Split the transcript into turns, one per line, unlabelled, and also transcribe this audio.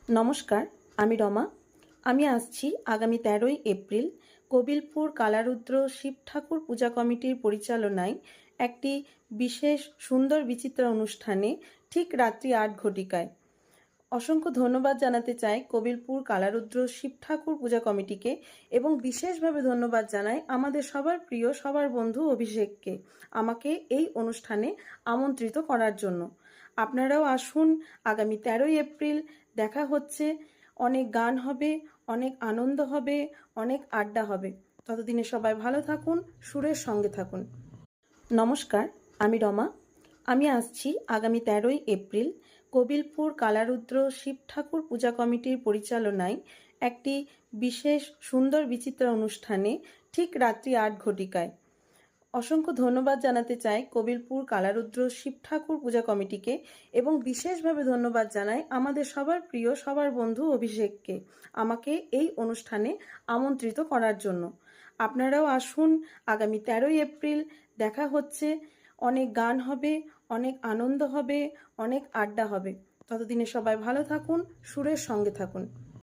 নমস্কার, আমি রমা। আমি আসছি আগামী ১৩ই এপ্রিল কবিলপুর কালারুদ্র শিব ঠাকুর পূজা কমিটির পরিচালনায় একটি বিশেষ সুন্দর বিচিত্র অনুষ্ঠানে ঠিক রাত্রি ৮ ঘটিকায়। অসংখ্য ধন্যবাদ জানাতে চাই কবিলপুর কালারুদ্র শিব ঠাকুর পূজা কমিটিকে এবং বিশেষভাবে ধন্যবাদ জানাই আমাদের সবার প্রিয় সবার বন্ধু অভিষেককে আমাকে এই অনুষ্ঠানে আমন্ত্রিত করার জন্য। আপনারাও আসুন। আগামী ১৩ই এপ্রিল দেখা হচ্ছে। অনেক গান হবে, অনেক আনন্দ হবে, অনেক আড্ডা হবে। ততদিনে সবাই ভালো থাকুন, সুরের সঙ্গে থাকুন। নমস্কার, আমি রমা। আমি আসছি আগামী ১৩ই এপ্রিল কবিলপুর কালারুদ্র শিব ঠাকুর পূজা কমিটির পরিচালনায় একটি বিশেষ সুন্দর বিচিত্র অনুষ্ঠানে ঠিক রাত্রি ৮ ঘটিকায়। অসংখ্য ধন্যবাদ জানাতে চাই কবিলপুর কালারুদ্র শিব ঠাকুর পূজা কমিটিকে এবং বিশেষভাবে ধন্যবাদ জানাই আমাদের সবার প্রিয় সবার বন্ধু অভিষেককে আমাকে এই অনুষ্ঠানে আমন্ত্রিত করার জন্য। আপনারাও আসুন। আগামী ১৩ই এপ্রিল দেখা হচ্ছে। অনেক গান হবে, অনেক আনন্দ হবে, অনেক আড্ডা হবে। ততদিনে সবাই ভালো থাকুন, সুরের সঙ্গে থাকুন।